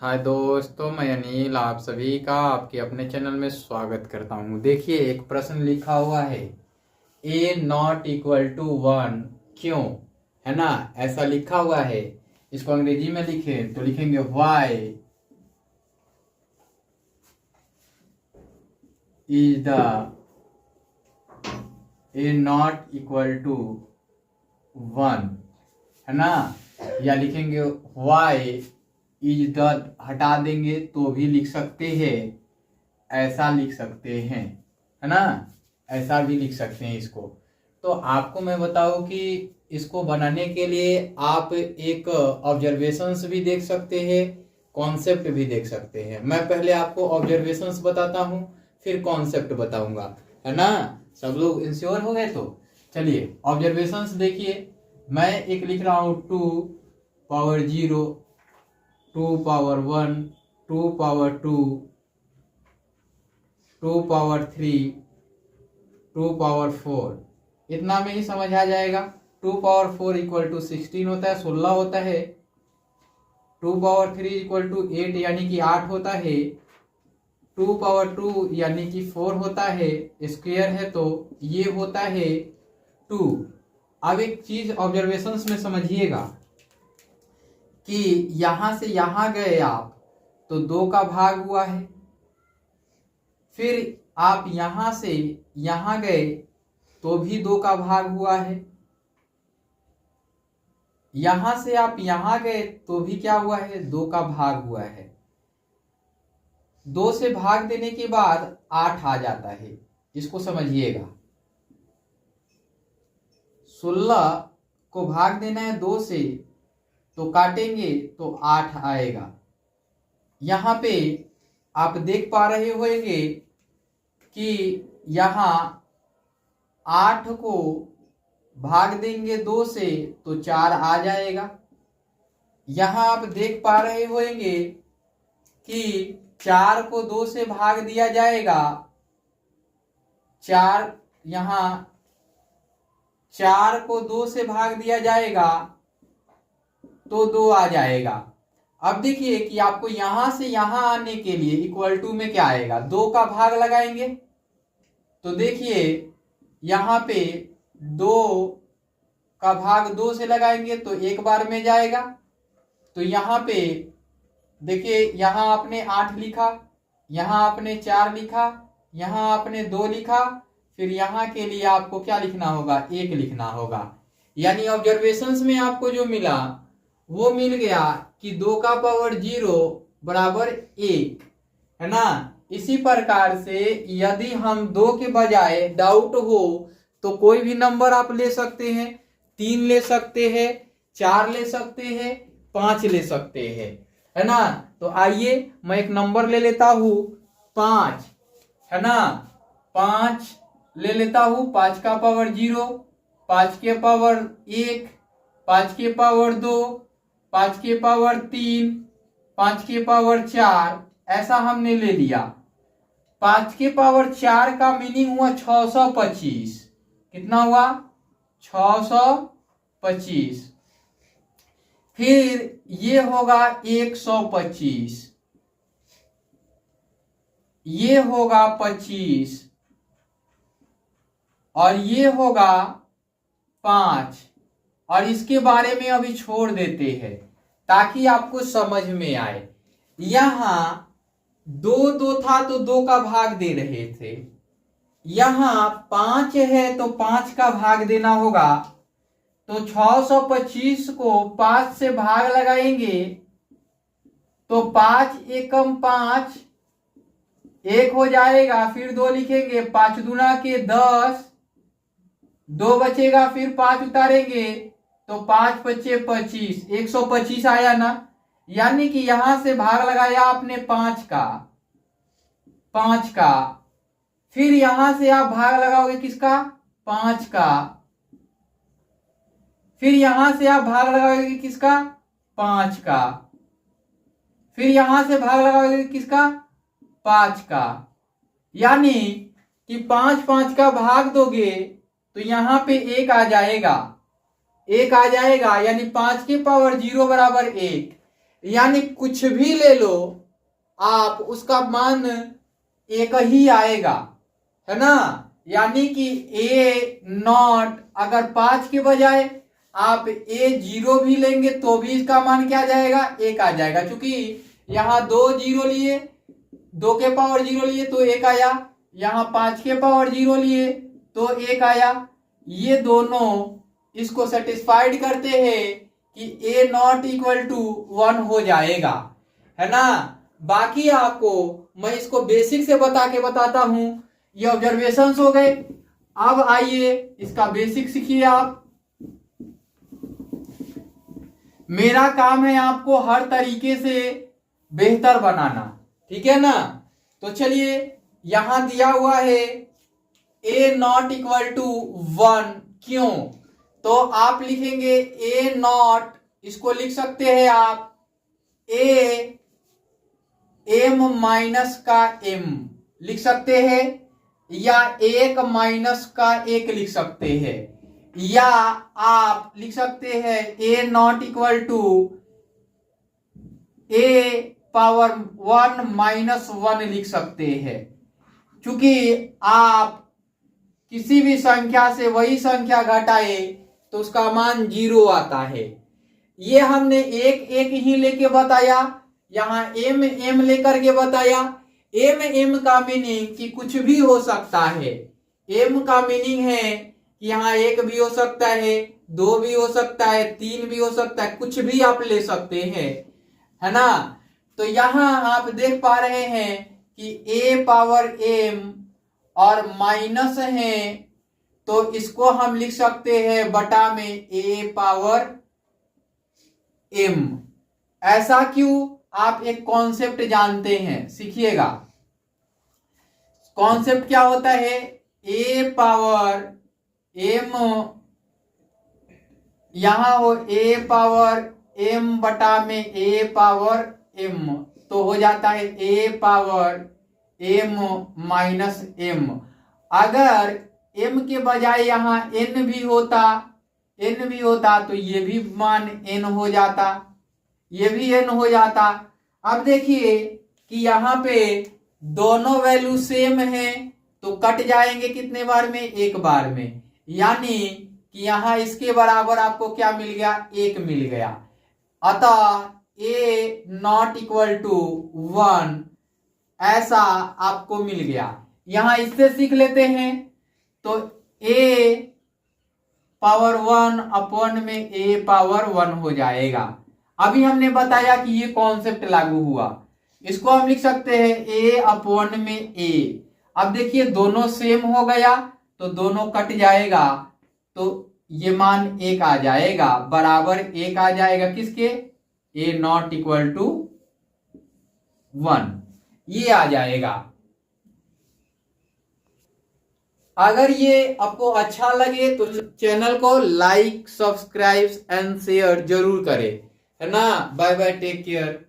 हाय दोस्तों, मैं अनिल आप सभी का आपके अपने चैनल में स्वागत करता हूँ। देखिए, एक प्रश्न लिखा हुआ है a नॉट इक्वल टू 1 क्यों, है ना। ऐसा लिखा हुआ है। इसको अंग्रेजी में लिखें तो लिखेंगे y is the a not equal to 1, है ना। या लिखेंगे y इज द, हटा देंगे तो भी लिख सकते हैं, ऐसा लिख सकते हैं, है ना। ऐसा भी लिख सकते हैं इसको। तो आपको मैं बताऊं कि इसको बनाने के लिए आप एक ऑब्जर्वेशंस भी देख सकते हैं, कॉन्सेप्ट भी देख सकते हैं। मैं पहले आपको ऑब्जर्वेशंस बताता हूं, फिर कॉन्सेप्ट बताऊंगा, है ना। सब लोग इंश्योर हो गए? तो चलिए ऑब्जर्वेशंस देखिए। मैं एक लिख रहा हूं 2 power 0, 2 power 1, 2 power 2, 2 power 3, 2 power 4। इतना में ही समझ आ जाएगा। 2 पावर 4 इक्वल टू 16 होता है, 16 होता है। 2 पावर 3 इक्वल टू 8 यानी कि 8 होता है। 2 पावर 2 यानी कि 4 होता है, स्क्वायर है तो ये होता है 2। अब एक चीज ऑब्जर्वेशंस में समझिएगा कि यहां से यहां गए आप तो 2 का भाग हुआ है। फिर आप यहां से यहां गए तो भी 2 का भाग हुआ है। यहां से आप यहां गए तो भी क्या हुआ है, 2 का भाग हुआ है। 2 से भाग देने के बाद 8 आ जाता है, इसको समझिएगा। 16 को भाग देना है 2 से तो काटेंगे तो 8 आएगा। यहां पे आप देख पा रहे होंगे कि यहां 8 को भाग देंगे 2 से तो 4 आ जाएगा। यहां आप देख पा रहे होंगे कि 4 को 2 से भाग दिया जाएगा, 4 यहां 4 को 2 से भाग दिया जाएगा तो 2 आ जाएगा। अब देखिए कि आपको यहां से यहां आने के लिए इक्वल टू में क्या आएगा, 2 का भाग लगाएंगे। तो देखिए यहां पे 2 का भाग 2 से लगाएंगे तो एक बार में जाएगा। तो यहां पे देखिए, यहां आपने 8 लिखा, यहां आपने 4 लिखा, यहां आपने 2 लिखा, फिर यहां के लिए आपको क्या लिखना होगा, 1 लिखना होगा। यानी ऑब्जर्वेशंस में आपको जो मिला वो मिल गया कि 2 का पावर 0 बराबर 1, है ना। इसी प्रकार से यदि हम 2 के बजाय डाउट हो तो कोई भी नंबर आप ले सकते हैं। 3 ले सकते हैं, 4 ले सकते हैं, 5 ले सकते हैं, है ना। तो आइए मैं एक नंबर ले लेता हूं 5, है ना। 5 ले लेता हूं, 5 का पावर 0, 5 के पावर 1, 5 के पावर 2, 5 के पावर 3, 5 के पावर 4, ऐसा हमने ले लिया। 5 के पावर 4 का मीनिंग हुआ 625। कितना हुआ, 625। फिर ये होगा 125, ये होगा 25 और ये होगा 5। और इसके बारे में अभी छोड़ देते हैं ताकि आपको समझ में आए। यहां 2 था तो 2 का भाग दे रहे थे, यहां 5 है तो 5 का भाग देना होगा। तो 625 को 5 से भाग लगाएंगे तो 5 एकम 5, 1 हो जाएगा। फिर 2 लिखेंगे, 5 दूना के 10, 2 बचेगा, फिर 5 उतारेंगे तो 5 पचे 25, 125 आया ना। यानी कि यहां से भाग लगाया आपने 5 का, फिर यहां से आप भाग लगाओगे किसका, 5 का, फिर यहां से आप भाग लगाओगे किसका, 5 का, फिर यहां से भाग लगाओगे किसका, 5 का। यानी कि 5 का भाग दोगे तो यहां पे 1 आ जाएगा, 1 आ जाएगा। यानी 5 के पावर 0 बराबर 1। यानी कुछ भी ले लो आप, उसका मान एक ही आएगा, है ना। यानी कि ए नॉट अगर 5 के बजाय आप A0 भी लेंगे तो भी इसका मान क्या आ जाएगा, 1 आ जाएगा। क्योंकि यहाँ 2 जीरो लिए, 2 के पावर 0 लिए तो 1 आया, यहाँ 5 के पावर 0 लिए तो 1 आया। ये दोनों इसको सेटिस्फाइड करते हैं कि A नॉट इक्वल टू 1 हो जाएगा, है ना। बाकी आपको मैं इसको बेसिक से बता के बताता हूं। ये ऑब्जर्वेशंस हो गए। अब आइए इसका बेसिक सीखिए आप। मेरा काम है आपको हर तरीके से बेहतर बनाना, ठीक है ना। तो चलिए, यहां दिया हुआ है A नॉट इक्वल टू 1, क्यों? तो आप लिखेंगे A नॉट, इसको लिख सकते हैं आप A M माइनस का M लिख सकते हैं, या 1 माइनस का 1 लिख सकते हैं, या आप लिख सकते हैं A not equal to A power 1 minus 1 लिख सकते हैं। क्योंकि आप किसी भी संख्या से वही संख्या घटाए तो उसका मान 0 आता है। ये हमने एक एक ही लेके बताया, यहाँ एम एम लेकर के बताया। एम एम का मीनिंग कि कुछ भी हो सकता है। एम का मीनिंग है कि यहाँ 1 भी हो सकता है, 2 भी हो सकता है, 3 भी हो सकता है, कुछ भी आप ले सकते हैं, है ना। तो यहाँ आप देख पा रहे हैं कि A पावर M और माइनस है, तो इसको हम लिख सकते हैं बटा में A पावर M। ऐसा क्यों? आप एक कॉन्सेप्ट जानते हैं, सीखिएगा। कॉन्सेप्ट क्या होता है? A पावर M, यहां हो A पावर M बटा में A पावर M, तो हो जाता है A power M minus M। अगर M के बजाय यहाँ N भी होता तो ये भी मान N हो जाता, ये भी N हो जाता। अब देखिए कि यहाँ पे दोनों वैल्यू सेम है तो कट जाएंगे कितने बार में? 1 बार में। यानी कि यहाँ इसके बराबर आपको क्या मिल गया? 1 मिल गया। अतः A नॉट इक्वल टू 1 ऐसा आपको मिल गया। यहाँ इससे सीख लेते हैं, तो A पावर 1 अपॉन में A पावर 1 हो जाएगा। अभी हमने बताया कि ये कॉन्सेप्ट लागू हुआ, इसको हम लिख सकते हैं A अपॉन में A। अब देखिए दोनों सेम हो गया तो दोनों कट जाएगा, तो ये मान 1 आ जाएगा, बराबर 1 आ जाएगा किसके? A नॉट इक्वल टू 1, ये आ जाएगा। अगर ये आपको अच्छा लगे तो चैनल को लाइक, सब्सक्राइब एंड शेयर जरूर करें, है ना। Bye bye, take care.